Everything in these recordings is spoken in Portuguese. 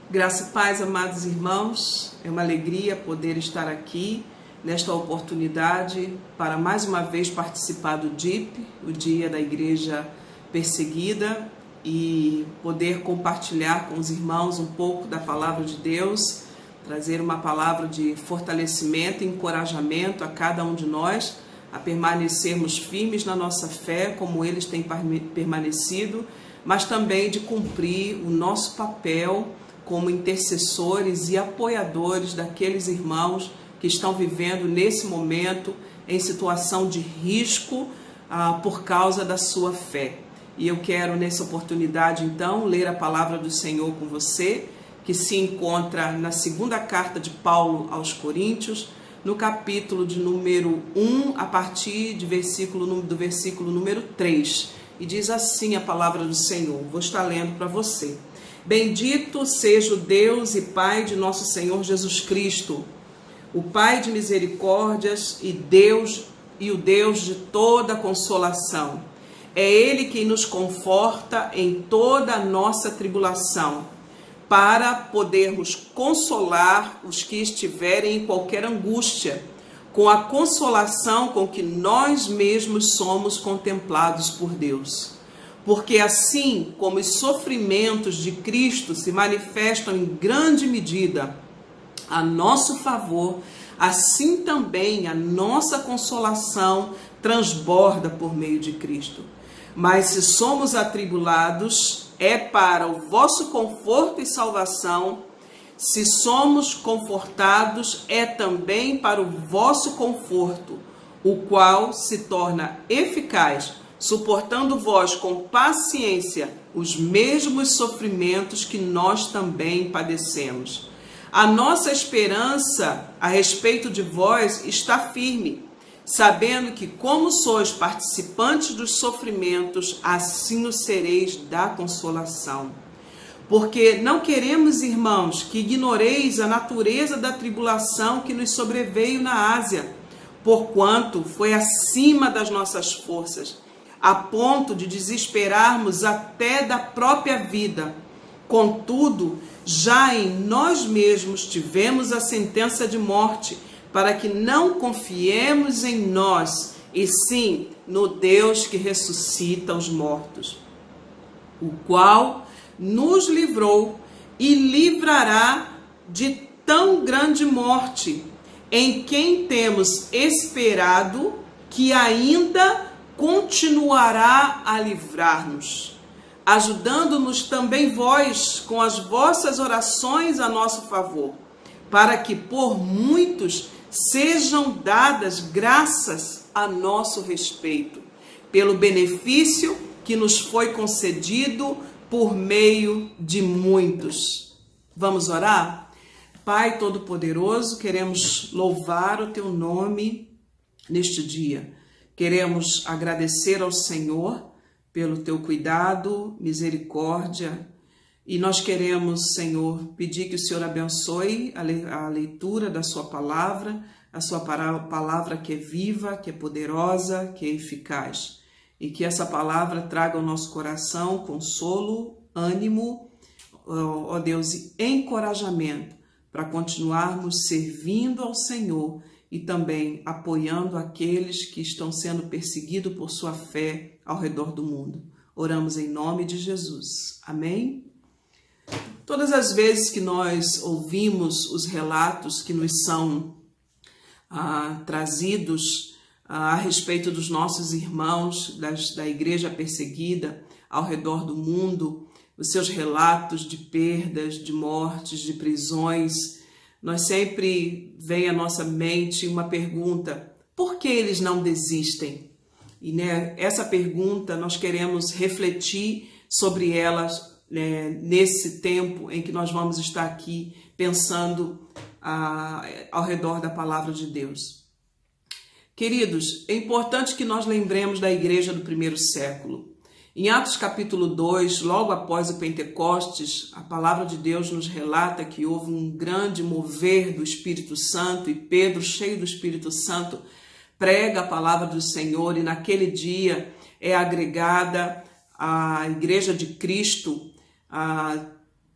Graça e paz, amados irmãos, é uma alegria poder estar aqui nesta oportunidade para mais uma vez participar do DIP, o Dia da Igreja Perseguida, e poder compartilhar com os irmãos um pouco da Palavra de Deus, trazer uma palavra de fortalecimento e encorajamento a cada um de nós, a permanecermos firmes na nossa fé, como eles têm permanecido, mas também de cumprir o nosso papel como intercessores e apoiadores daqueles irmãos que estão vivendo nesse momento em situação de risco por causa da sua fé. E eu quero nessa oportunidade então ler a palavra do Senhor com você, que se encontra na segunda carta de Paulo aos Coríntios, no capítulo de número 1, a partir do versículo número 3. E diz assim a palavra do Senhor, vou estar lendo para você. Bendito seja o Deus e Pai de nosso Senhor Jesus Cristo, o Pai de misericórdias e o Deus de toda consolação. É Ele quem nos conforta em toda a nossa tribulação, para podermos consolar os que estiverem em qualquer angústia, com a consolação com que nós mesmos somos contemplados por Deus. Porque assim como os sofrimentos de Cristo se manifestam em grande medida a nosso favor, assim também a nossa consolação transborda por meio de Cristo. Mas se somos atribulados, é para o vosso conforto e salvação. Se somos confortados, é também para o vosso conforto, o qual se torna eficaz, suportando vós com paciência os mesmos sofrimentos que nós também padecemos. A nossa esperança a respeito de vós está firme, sabendo que, como sois participantes dos sofrimentos, assim o sereis da consolação. Porque não queremos, irmãos, que ignoreis a natureza da tribulação que nos sobreveio na Ásia, porquanto foi acima das nossas forças, a ponto de desesperarmos até da própria vida. Contudo, já em nós mesmos tivemos a sentença de morte, para que não confiemos em nós, e sim no Deus que ressuscita os mortos, o qual nos livrou e livrará de tão grande morte, em quem temos esperado que ainda continuará a livrar-nos, ajudando-nos também vós com as vossas orações a nosso favor, para que por muitos sejam dadas graças a nosso respeito, pelo benefício que nos foi concedido por meio de muitos. Vamos orar? Pai Todo-Poderoso, queremos louvar o Teu nome neste dia. Queremos agradecer ao Senhor pelo Teu cuidado, misericórdia, e nós queremos, Senhor, pedir que o Senhor abençoe a leitura da Sua palavra, a Sua palavra que é viva, que é poderosa, que é eficaz, e que essa palavra traga ao nosso coração consolo, ânimo, ó Deus, e encorajamento para continuarmos servindo ao Senhor e também apoiando aqueles que estão sendo perseguidos por sua fé ao redor do mundo. Oramos em nome de Jesus. Amém? Todas as vezes que nós ouvimos os relatos que nos são trazidos a respeito dos nossos irmãos da igreja perseguida ao redor do mundo, os seus relatos de perdas, de mortes, de prisões, nós sempre vem à nossa mente uma pergunta: por que eles não desistem? E essa pergunta nós queremos refletir sobre ela nesse tempo em que nós vamos estar aqui pensando ao redor da palavra de Deus. Queridos, é importante que nós lembremos da igreja do primeiro século. Em Atos capítulo 2, logo após o Pentecostes, a palavra de Deus nos relata que houve um grande mover do Espírito Santo e Pedro, cheio do Espírito Santo, prega a palavra do Senhor, e naquele dia é agregada à igreja de Cristo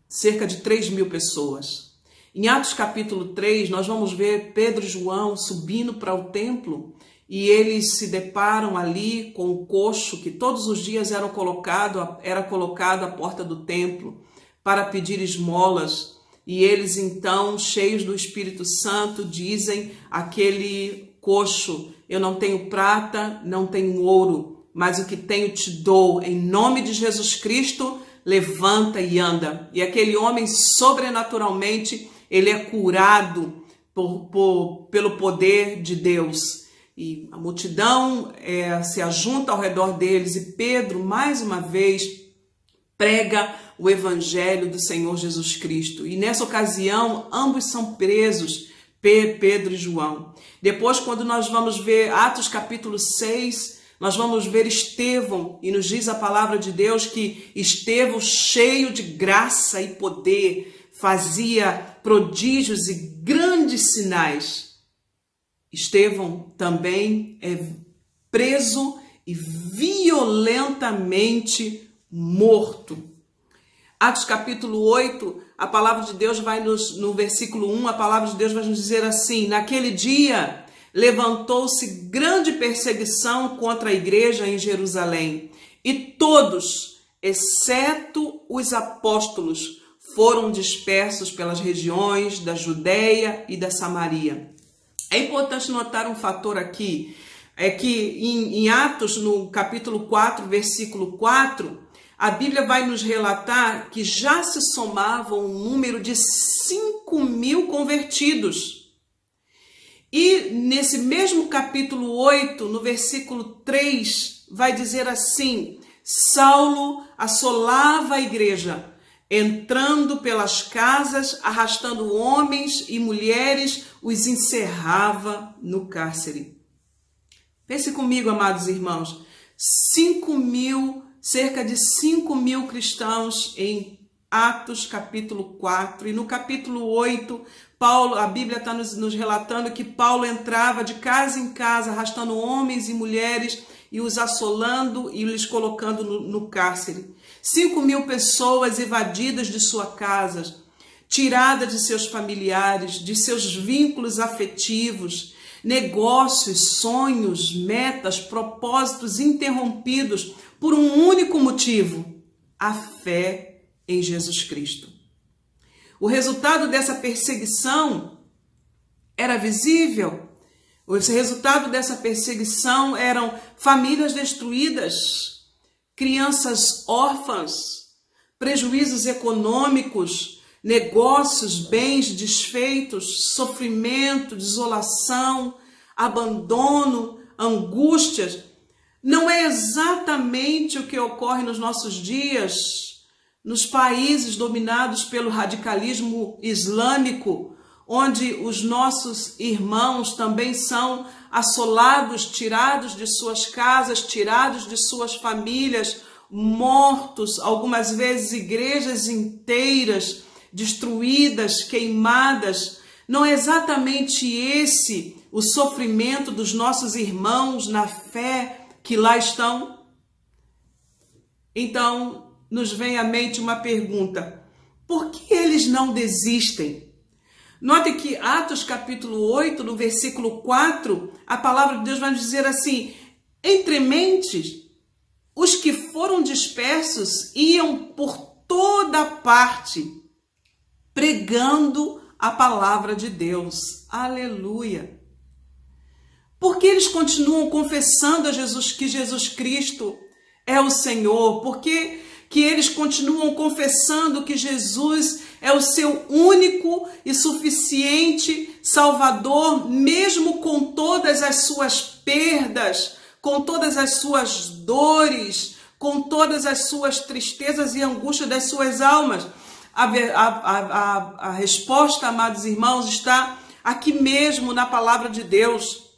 cerca de 3.000 pessoas. Em Atos capítulo 3, nós vamos ver Pedro e João subindo para o templo e eles se deparam ali com o coxo que todos os dias era colocado à porta do templo para pedir esmolas. E eles então, cheios do Espírito Santo, dizem àquele coxo: eu não tenho prata, não tenho ouro, mas o que tenho te dou, em nome de Jesus Cristo, levanta e anda. E aquele homem, sobrenaturalmente, ele é curado pelo poder de Deus. E a multidão se ajunta ao redor deles e Pedro, mais uma vez, prega o evangelho do Senhor Jesus Cristo. E nessa ocasião, ambos são presos, Pedro e João. Depois, quando nós vamos ver Atos capítulo 6, nós vamos ver Estevão, e nos diz a palavra de Deus que Estevão, cheio de graça e poder, fazia prodígios e grandes sinais. Estevão também é preso e violentamente morto. Atos capítulo 8, a palavra de Deus vai no versículo 1, a palavra de Deus vai nos dizer assim: naquele dia levantou-se grande perseguição contra a igreja em Jerusalém, e todos, exceto os apóstolos, foram dispersos pelas regiões da Judéia e da Samaria. É importante notar um fator aqui, é que em Atos, no capítulo 4, versículo 4, a Bíblia vai nos relatar que já se somavam um número de 5.000 convertidos. E nesse mesmo capítulo 8, no versículo 3, vai dizer assim: Saulo assolava a igreja, entrando pelas casas, arrastando homens e mulheres, os encerrava no cárcere. Pense comigo, amados irmãos, cerca de 5.000 cristãos em Atos capítulo 4, e no capítulo 8, a Bíblia está nos relatando que Paulo entrava de casa em casa, arrastando homens e mulheres e os assolando e lhes colocando no cárcere. 5.000 pessoas evadidas de suas casas, tiradas de seus familiares, de seus vínculos afetivos, negócios, sonhos, metas, propósitos interrompidos por um único motivo: a fé em Jesus Cristo. O resultado dessa perseguição era visível. O resultado dessa perseguição eram famílias destruídas, crianças órfãs, prejuízos econômicos, negócios, bens desfeitos, sofrimento, desolação, abandono, angústias. Não é exatamente o que ocorre nos nossos dias, nos países dominados pelo radicalismo islâmico, onde os nossos irmãos também são assolados, tirados de suas casas, tirados de suas famílias, mortos, algumas vezes igrejas inteiras destruídas, queimadas. Não é exatamente esse o sofrimento dos nossos irmãos na fé que lá estão? Então, nos vem à mente uma pergunta: por que eles não desistem? Note que Atos capítulo 8, no versículo 4, a palavra de Deus vai nos dizer assim: entre mentes, os que foram dispersos iam por toda parte, pregando a palavra de Deus. Aleluia! Porque eles continuam confessando a Jesus que Jesus Cristo é o Senhor? Porque que eles continuam confessando que Jesus é o seu único e suficiente Salvador, mesmo com todas as suas perdas, com todas as suas dores, com todas as suas tristezas e angústias das suas almas? A resposta, amados irmãos, está aqui mesmo na palavra de Deus.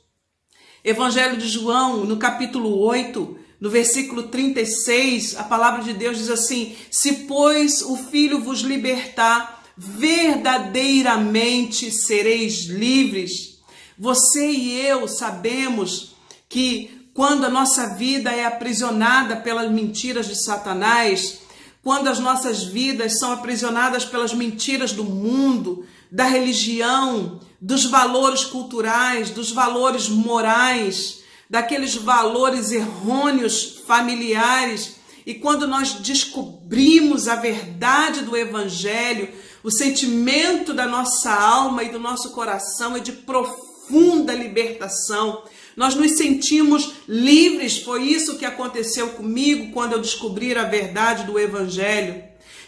Evangelho de João, no capítulo 8, no versículo 36, a palavra de Deus diz assim: se, pois, o Filho vos libertar, verdadeiramente sereis livres. Você e eu sabemos que quando a nossa vida é aprisionada pelas mentiras de Satanás, quando as nossas vidas são aprisionadas pelas mentiras do mundo, da religião, dos valores culturais, dos valores morais, daqueles valores errôneos familiares, e quando nós descobrimos a verdade do Evangelho, o sentimento da nossa alma e do nosso coração é de profunda libertação. Nós nos sentimos livres. Foi isso que aconteceu comigo quando eu descobri a verdade do Evangelho.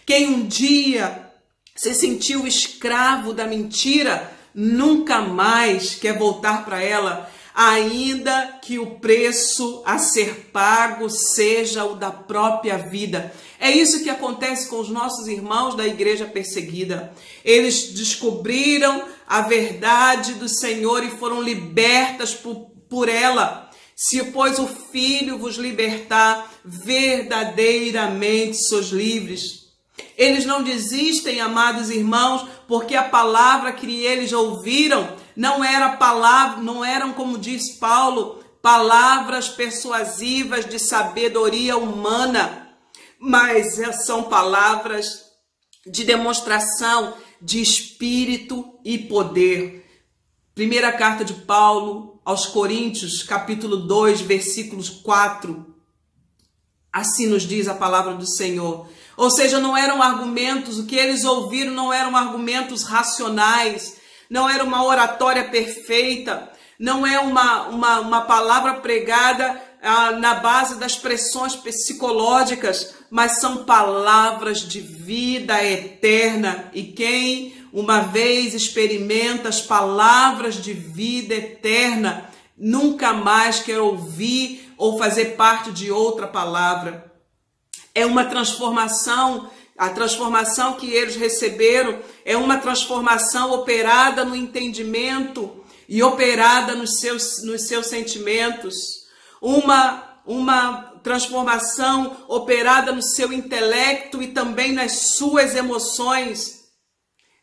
Quem um dia se sentiu escravo da mentira, nunca mais quer voltar para ela, ainda que o preço a ser pago seja o da própria vida. É isso que acontece com os nossos irmãos da igreja perseguida. Eles descobriram a verdade do Senhor e foram libertas por ela. Se, pois, o Filho vos libertar, verdadeiramente sois livres. Eles não desistem, amados irmãos, porque a palavra que eles ouviram não eram, como diz Paulo, palavras persuasivas de sabedoria humana, mas são palavras de demonstração de espírito e poder. Primeira carta de Paulo aos Coríntios, capítulo 2, versículos 4. Assim nos diz a palavra do Senhor. Ou seja, não eram argumentos, o que eles ouviram não eram argumentos racionais, não era uma oratória perfeita, não é uma palavra pregada na base das pressões psicológicas, mas são palavras de vida eterna. E quem uma vez experimenta as palavras de vida eterna, nunca mais quer ouvir ou fazer parte de outra palavra. É uma transformação, a transformação que eles receberam é uma transformação operada no entendimento e operada nos seus sentimentos. Uma transformação operada no seu intelecto e também nas suas emoções.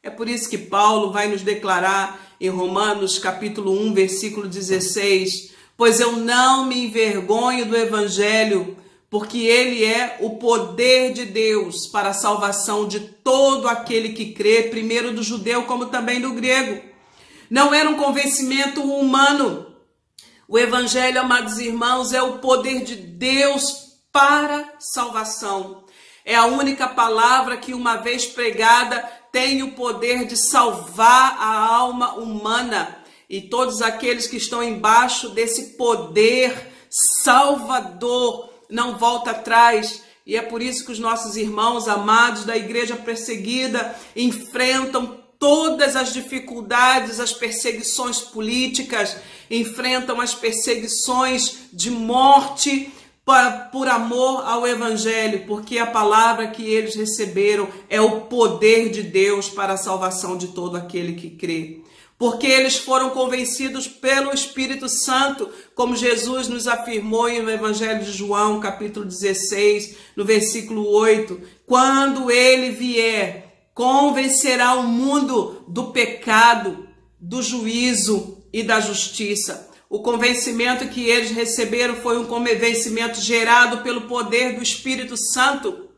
É por isso que Paulo vai nos declarar em Romanos capítulo 1, versículo 16, pois eu não me envergonho do Evangelho, porque ele é o poder de Deus para a salvação de todo aquele que crê, primeiro do judeu como também do grego. Não era um convencimento humano. O Evangelho, amados irmãos, é o poder de Deus para salvação. É a única palavra que, uma vez pregada, tem o poder de salvar a alma humana. E todos aqueles que estão embaixo desse poder salvador não volta atrás. E é por isso que os nossos irmãos amados da igreja perseguida enfrentam todas as dificuldades, as perseguições políticas, enfrentam as perseguições de morte por amor ao Evangelho, porque a palavra que eles receberam é o poder de Deus para a salvação de todo aquele que crê. Porque eles foram convencidos pelo Espírito Santo, como Jesus nos afirmou no Evangelho de João, capítulo 16, no versículo 8. Quando ele vier, convencerá o mundo do pecado, do juízo e da justiça. O convencimento que eles receberam foi um convencimento gerado pelo poder do Espírito Santo.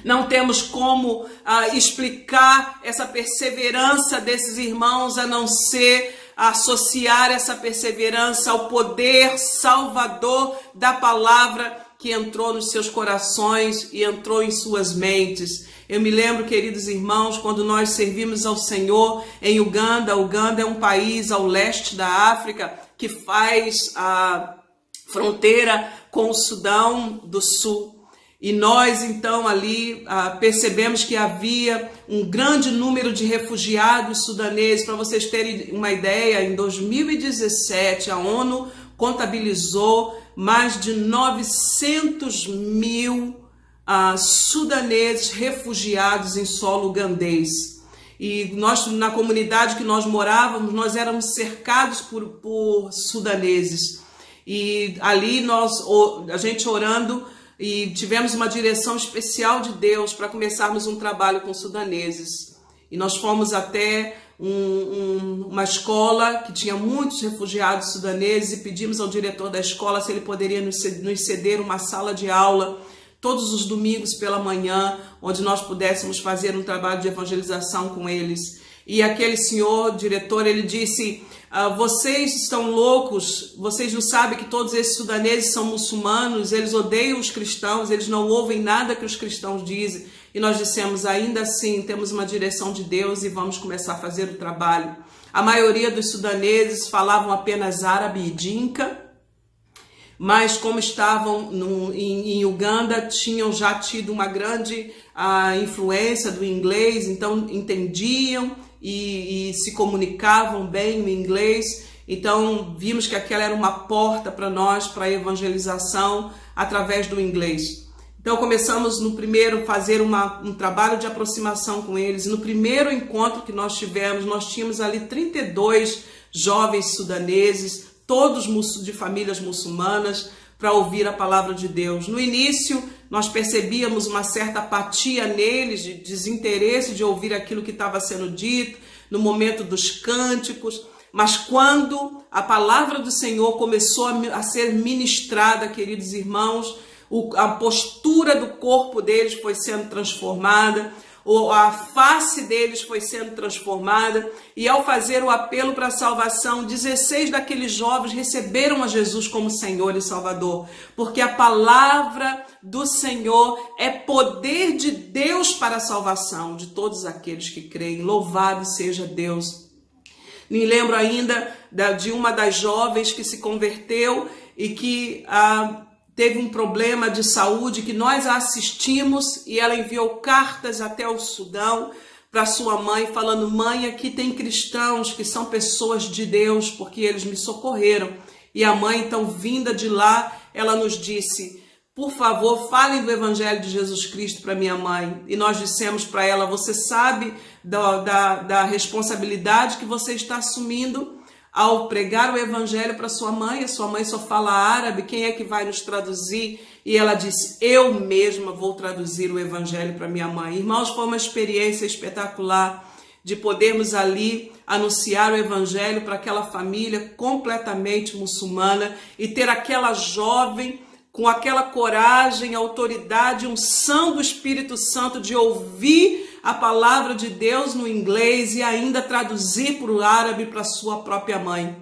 Não temos como explicar essa perseverança desses irmãos, a não ser associar essa perseverança ao poder salvador da palavra que entrou nos seus corações e entrou em suas mentes. Eu me lembro, queridos irmãos, quando nós servimos ao Senhor em Uganda. Uganda é um país ao leste da África que faz a fronteira com o Sudão do Sul. E nós, então, ali percebemos que havia um grande número de refugiados sudaneses. Para vocês terem uma ideia, em 2017, a ONU contabilizou mais de 900 mil sudaneses refugiados em solo ugandês. E nós, na comunidade que nós morávamos, nós éramos cercados por sudaneses. E ali a gente orando, e tivemos uma direção especial de Deus para começarmos um trabalho com sudaneses. E nós fomos até uma escola que tinha muitos refugiados sudaneses e pedimos ao diretor da escola se ele poderia nos ceder uma sala de aula todos os domingos pela manhã, onde nós pudéssemos fazer um trabalho de evangelização com eles. E aquele senhor, diretor, ele disse: vocês estão loucos, vocês não sabem que todos esses sudaneses são muçulmanos, eles odeiam os cristãos, eles não ouvem nada que os cristãos dizem. E nós dissemos: ainda assim, temos uma direção de Deus e vamos começar a fazer o trabalho. A maioria dos sudaneses falavam apenas árabe e dinka, mas como estavam em Uganda, tinham já tido uma grande influência do inglês, então entendiam e se comunicavam bem no inglês. Então vimos que aquela era uma porta para nós, para a evangelização através do inglês. Então começamos no primeiro fazer um trabalho de aproximação com eles. No primeiro encontro que nós tivemos, nós tínhamos ali 32 jovens sudaneses, todos de famílias muçulmanas, para ouvir a palavra de Deus. No início, nós percebíamos uma certa apatia neles, de desinteresse de ouvir aquilo que estava sendo dito, no momento dos cânticos, mas quando a palavra do Senhor começou a ser ministrada, queridos irmãos, a postura do corpo deles foi sendo transformada, a face deles foi sendo transformada, e ao fazer o apelo para a salvação, 16 daqueles jovens receberam a Jesus como Senhor e Salvador, porque a palavra do Senhor é poder de Deus para a salvação de todos aqueles que creem. Louvado seja Deus. Me lembro ainda de uma das jovens que se converteu e que teve um problema de saúde, que nós a assistimos, e ela enviou cartas até o Sudão para sua mãe, falando: mãe, aqui tem cristãos que são pessoas de Deus, porque eles me socorreram. E a mãe, então, vinda de lá, ela nos disse: por favor, falem do Evangelho de Jesus Cristo para minha mãe. E nós dissemos para ela: você sabe da responsabilidade que você está assumindo ao pregar o Evangelho para sua mãe? A sua mãe só fala árabe, quem é que vai nos traduzir? E ela disse: eu mesma vou traduzir o Evangelho para minha mãe. Irmãos, foi uma experiência espetacular de podermos ali anunciar o Evangelho para aquela família completamente muçulmana e ter aquela jovem com aquela coragem, autoridade, unção do Espírito Santo de ouvir a palavra de Deus no inglês e ainda traduzir para o árabe para sua própria mãe.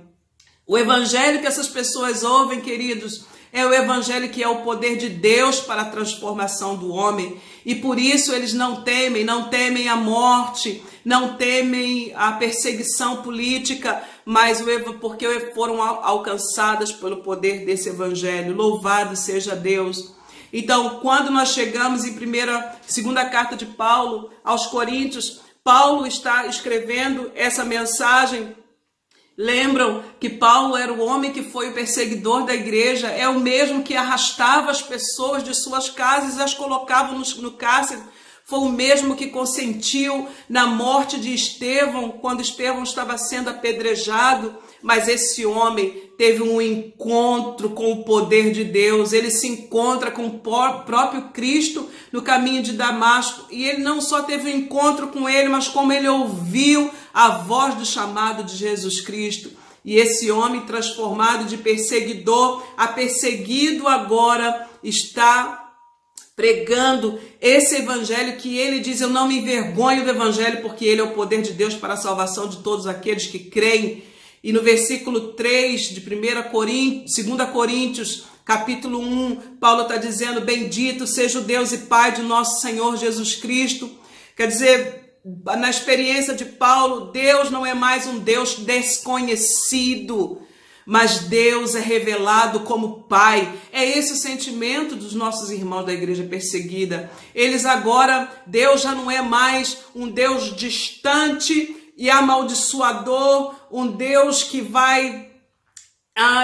O evangelho que essas pessoas ouvem, queridos, é o evangelho que é o poder de Deus para a transformação do homem. E por isso eles não temem a morte, não temem a perseguição política, mas porque foram alcançadas pelo poder desse evangelho. Louvado seja Deus. Então, quando nós chegamos em segunda carta de Paulo aos Coríntios, Paulo está escrevendo essa mensagem. Lembram que Paulo era o homem que foi o perseguidor da igreja, é o mesmo que arrastava as pessoas de suas casas e as colocava no cárcere. Foi o mesmo que consentiu na morte de Estevão, quando Estevão estava sendo apedrejado. Mas esse homem teve um encontro com o poder de Deus. Ele se encontra com o próprio Cristo no caminho de Damasco. E ele não só teve um encontro com ele, mas como ele ouviu a voz do chamado de Jesus Cristo. E esse homem transformado de perseguidor a perseguido agora está pregando esse evangelho que ele diz: eu não me envergonho do evangelho, porque ele é o poder de Deus para a salvação de todos aqueles que creem. E no versículo 3 de 2 Coríntios, capítulo 1, Paulo está dizendo: bendito seja o Deus e Pai de nosso Senhor Jesus Cristo. Quer dizer, na experiência de Paulo, Deus não é mais um Deus desconhecido, mas Deus é revelado como Pai. É esse o sentimento dos nossos irmãos da igreja perseguida. Eles agora, Deus já não é mais um Deus distante e amaldiçoador, um Deus que vai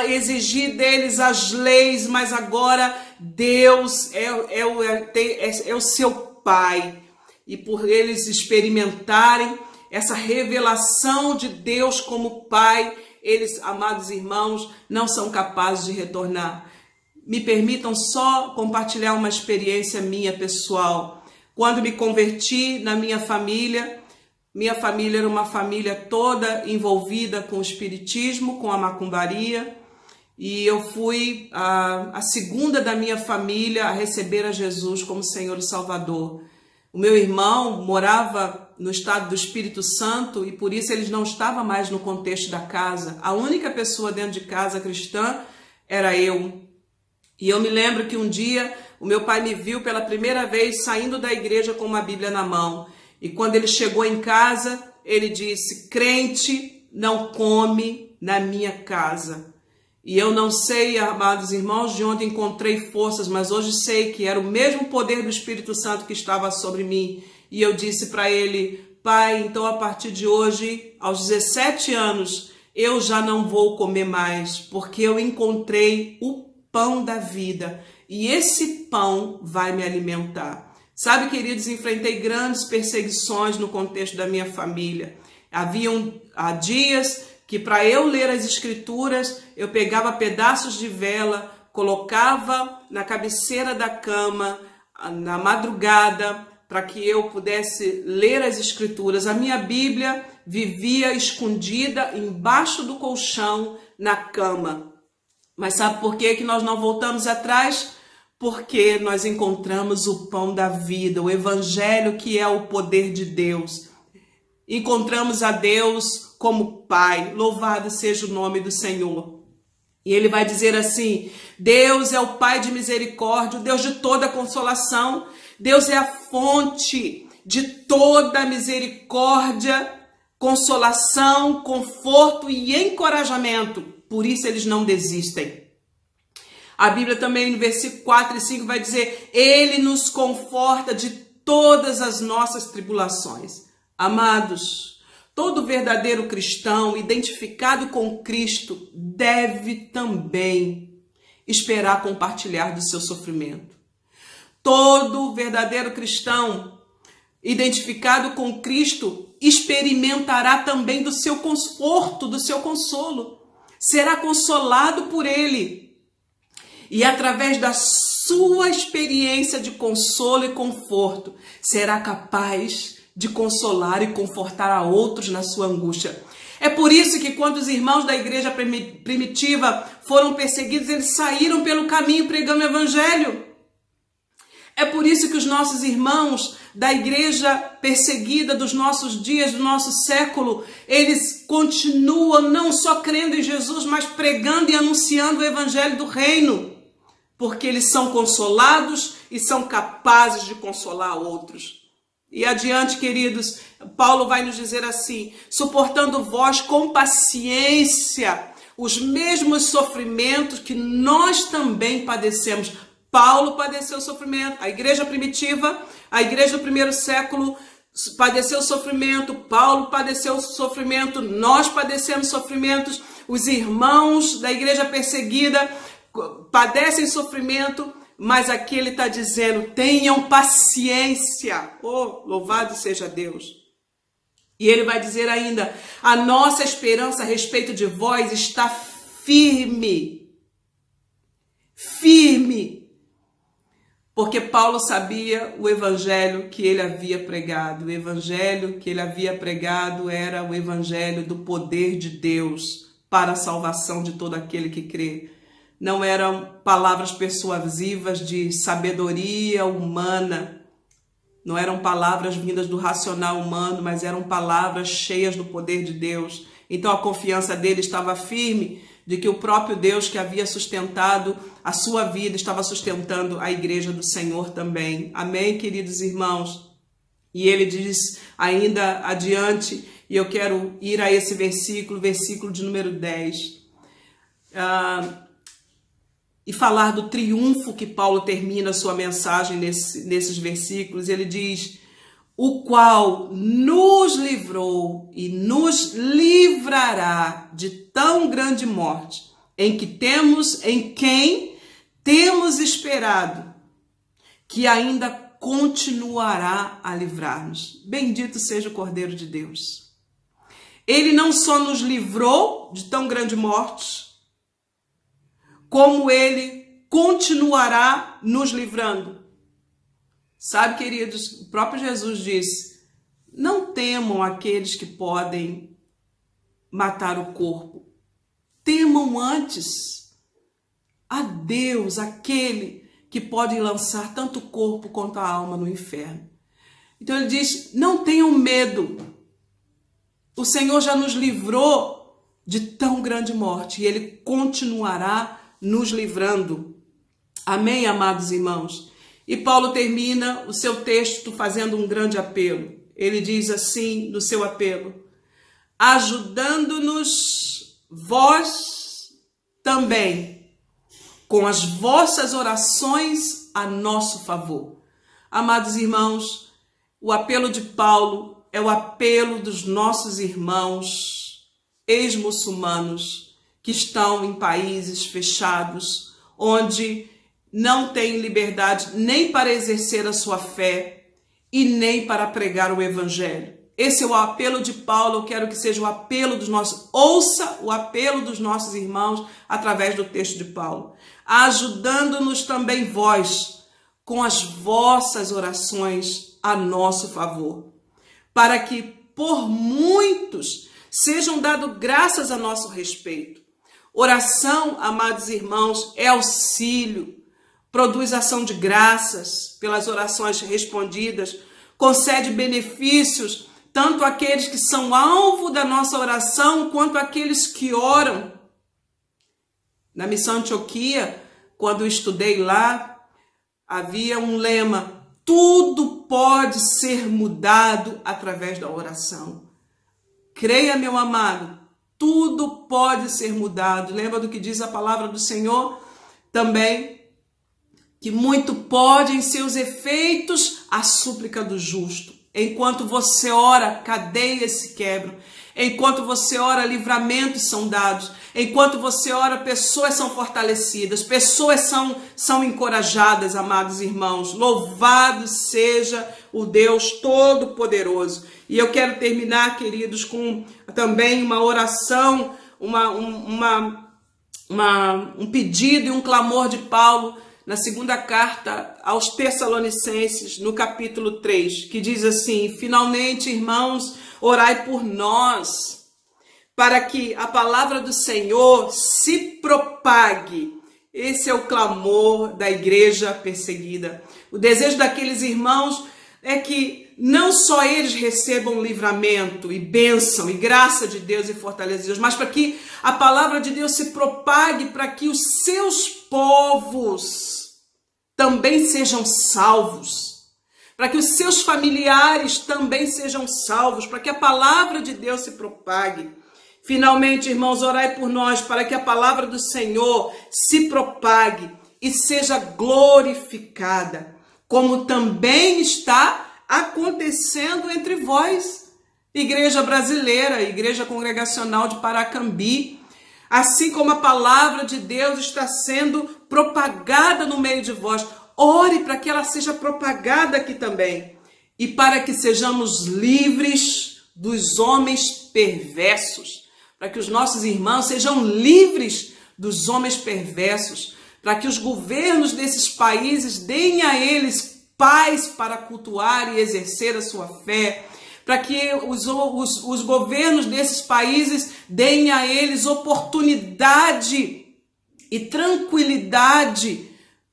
exigir deles as leis, mas agora Deus é o seu Pai. E por eles experimentarem essa revelação de Deus como Pai, eles, amados irmãos, não são capazes de retornar. Me permitam só compartilhar uma experiência minha pessoal. Quando me converti na minha família era uma família toda envolvida com o espiritismo, com a macumbaria. e eu fui a segunda da minha família a receber a Jesus como Senhor e Salvador. O meu irmão morava no estado do Espírito Santo e por isso ele não estava mais no contexto da casa. A única pessoa dentro de casa cristã era eu. E eu me lembro que um dia o meu pai me viu pela primeira vez saindo da igreja com uma Bíblia na mão. E quando ele chegou em casa, ele disse: crente não come na minha casa. E eu não sei, amados irmãos, de onde encontrei forças, mas hoje sei que era o mesmo poder do Espírito Santo que estava sobre mim. E eu disse para ele: pai, então a partir de hoje, aos 17 anos, eu já não vou comer mais, porque eu encontrei o pão da vida. E esse pão vai me alimentar. Sabe, queridos, enfrentei grandes perseguições no contexto da minha família. Há dias que para eu ler as escrituras, eu pegava pedaços de vela, colocava na cabeceira da cama, na madrugada, para que eu pudesse ler as escrituras. A minha Bíblia vivia escondida embaixo do colchão, na cama. Mas sabe por que nós não voltamos atrás? Porque nós encontramos o pão da vida, o Evangelho, que é o poder de Deus. Encontramos a Deus como Pai, louvado seja o nome do Senhor. E ele vai dizer assim: Deus é o Pai de misericórdia, o Deus de toda consolação. Deus é a fonte de toda misericórdia, consolação, conforto e encorajamento. Por isso eles não desistem. A Bíblia também no versículo 4 e 5 vai dizer: ele nos conforta de todas as nossas tribulações. Amados, todo verdadeiro cristão identificado com Cristo deve também esperar compartilhar do seu sofrimento. Todo verdadeiro cristão identificado com Cristo experimentará também do seu conforto, do seu consolo. Será consolado por Ele. E através da sua experiência de consolo e conforto, será capaz de consolar e confortar a outros na sua angústia. É por isso que quando os irmãos da igreja primitiva foram perseguidos, eles saíram pelo caminho pregando o evangelho. É por isso que os nossos irmãos da igreja perseguida dos nossos dias, do nosso século, eles continuam não só crendo em Jesus, mas pregando e anunciando o evangelho do reino. Porque eles são consolados e são capazes de consolar outros. E adiante, queridos, Paulo vai nos dizer assim: suportando vós com paciência os mesmos sofrimentos que nós também padecemos. Paulo padeceu sofrimento, a igreja primitiva, a igreja do primeiro século padeceu sofrimento, Paulo padeceu sofrimento, nós padecemos sofrimentos, os irmãos da igreja perseguida padecem sofrimento, mas aqui ele está dizendo: tenham paciência. Oh, louvado seja Deus. E ele vai dizer ainda: a nossa esperança a respeito de vós está firme. Firme. Porque Paulo sabia o evangelho que ele havia pregado. O evangelho que ele havia pregado era o evangelho do poder de Deus para a salvação de todo aquele que crê. Não eram palavras persuasivas de sabedoria humana, não eram palavras vindas do racional humano, mas eram palavras cheias do poder de Deus. Então a confiança dele estava firme de que o próprio Deus que havia sustentado a sua vida estava sustentando a igreja do Senhor também. Amém, queridos irmãos? E ele diz ainda adiante, e eu quero ir a esse versículo de número 10. E falar do triunfo que Paulo termina a sua mensagem nesses versículos. Ele diz: o qual nos livrou e nos livrará de tão grande morte, em quem temos esperado, que ainda continuará a livrar-nos. Bendito seja o Cordeiro de Deus. Ele não só nos livrou de tão grande morte, como ele continuará nos livrando. Sabe, queridos, o próprio Jesus disse: não temam aqueles que podem matar o corpo. Temam antes a Deus, aquele que pode lançar tanto o corpo quanto a alma no inferno. Então ele diz, não tenham medo. O Senhor já nos livrou de tão grande morte e Ele continuará nos livrando. Amém, amados irmãos? E Paulo termina o seu texto fazendo um grande apelo. Ele diz assim no seu apelo, ajudando-nos vós também, com as vossas orações a nosso favor. Amados irmãos, o apelo de Paulo é o apelo dos nossos irmãos ex-muçulmanos que estão em países fechados, onde não têm liberdade nem para exercer a sua fé e nem para pregar o evangelho. Esse é o apelo de Paulo, eu quero que seja o apelo dos nossos, ouça o apelo dos nossos irmãos através do texto de Paulo, ajudando-nos também vós com as vossas orações a nosso favor, para que por muitos sejam dadas graças a nosso respeito. Oração, amados irmãos, é auxílio, produz ação de graças pelas orações respondidas, concede benefícios, tanto àqueles que são alvo da nossa oração, quanto àqueles que oram. Na missão Antioquia, quando eu estudei lá, havia um lema, tudo pode ser mudado através da oração. Creia, meu amado, tudo pode ser mudado. Lembra do que diz a palavra do Senhor? Também, que muito pode em seus efeitos a súplica do justo. Enquanto você ora, cadeias se quebram. Enquanto você ora, livramentos são dados. Enquanto você ora, pessoas são fortalecidas, pessoas são encorajadas, amados irmãos. Louvado seja o Deus Todo-Poderoso. E eu quero terminar, queridos, com também uma oração, um pedido e um clamor de Paulo na segunda carta aos Tessalonicenses, no capítulo 3, que diz assim, finalmente, irmãos, orai por nós, para que a palavra do Senhor se propague. Esse é o clamor da igreja perseguida. O desejo daqueles irmãos é que não só eles recebam livramento e bênção e graça de Deus e fortaleza de Deus, mas para que a palavra de Deus se propague, para que os seus povos também sejam salvos, para que os seus familiares também sejam salvos, para que a palavra de Deus se propague. Finalmente, irmãos, orai por nós, para que a palavra do Senhor se propague e seja glorificada, como também está acontecendo entre vós, igreja brasileira, igreja congregacional de Paracambi, assim como a palavra de Deus está sendo propagada no meio de vós. Ore para que ela seja propagada aqui também e para que sejamos livres dos homens perversos, para que os nossos irmãos sejam livres dos homens perversos, para que os governos desses países deem a eles paz para cultuar e exercer a sua fé, para que os governos desses países deem a eles oportunidade e tranquilidade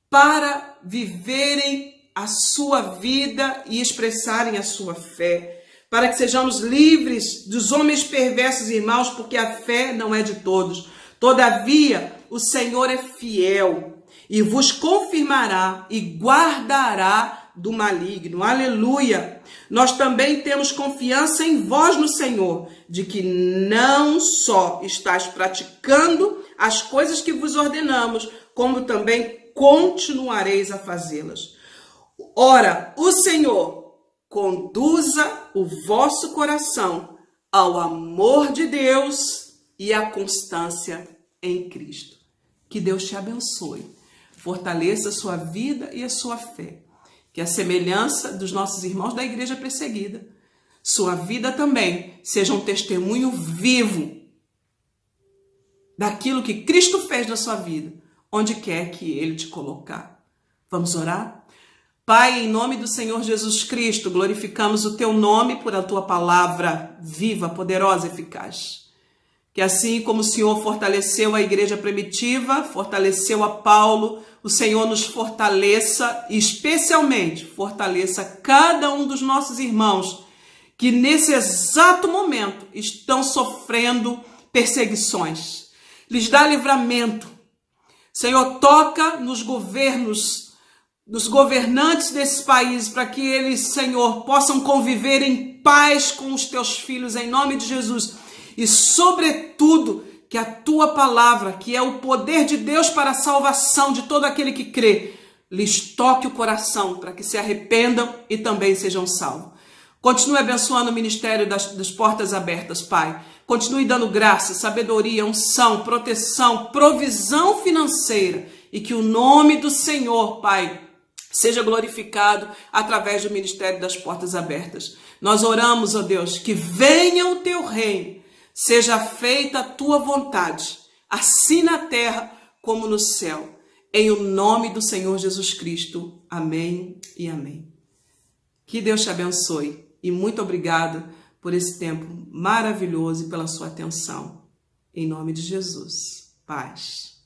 para viverem a sua vida e expressarem a sua fé, para que sejamos livres dos homens perversos, irmãos, porque a fé não é de todos. Todavia, o Senhor é fiel e vos confirmará e guardará do maligno. Aleluia! Nós também temos confiança em vós no Senhor, de que não só estáis praticando as coisas que vos ordenamos, como também continuareis a fazê-las. Ora, o Senhor conduza o vosso coração ao amor de Deus e à constância em Cristo. Que Deus te abençoe, fortaleça a sua vida e a sua fé. Que a semelhança dos nossos irmãos da igreja perseguida, sua vida também seja um testemunho vivo daquilo que Cristo fez na sua vida, onde quer que Ele te colocar. Vamos orar? Pai, em nome do Senhor Jesus Cristo, glorificamos o Teu nome por a Tua palavra viva, poderosa e eficaz. Que assim como o Senhor fortaleceu a igreja primitiva, fortaleceu a Paulo, o Senhor nos fortaleça e especialmente fortaleça cada um dos nossos irmãos que nesse exato momento estão sofrendo perseguições. Lhes dá livramento. Senhor, toca nos governos, nos governantes desses países, para que eles, Senhor, possam conviver em paz com os teus filhos, em nome de Jesus. E, sobretudo, que a tua palavra, que é o poder de Deus para a salvação de todo aquele que crê, lhes toque o coração para que se arrependam e também sejam salvos. Continue abençoando o ministério das portas abertas, Pai. Continue dando graça, sabedoria, unção, proteção, provisão financeira. E que o nome do Senhor, Pai, seja glorificado através do ministério das portas abertas. Nós oramos, ó Deus, que venha o teu reino, seja feita a tua vontade, assim na terra como no céu. Em o nome do Senhor Jesus Cristo. Amém e amém. Que Deus te abençoe e muito obrigado por esse tempo maravilhoso e pela sua atenção. Em nome de Jesus. Paz.